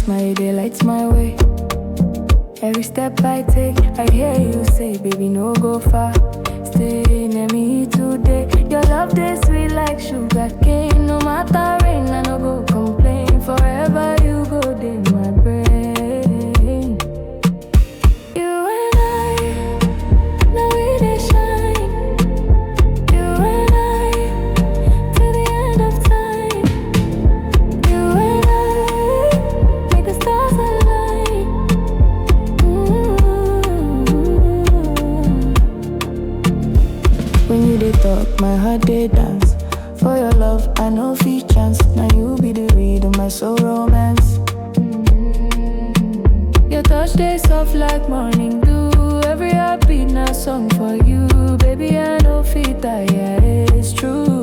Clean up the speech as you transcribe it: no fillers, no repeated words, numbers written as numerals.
smile, they light my way. Every step I take, I hear you say, baby, no go far. Stay near me today. Your love, they sweet like sugar cane. No matter rain, I no go complain. Forever you go, they my brain. You and I, now we they shine. You and I, till the end of time. You and I, make the stars align. When you dey talk, my heart they dance. For your love, I know fit chance. Now you be the rhythm, my soul romance. Your touch they soft like morning dew. Every heartbeat now song for you, baby. I know fit that, yeah, it's true.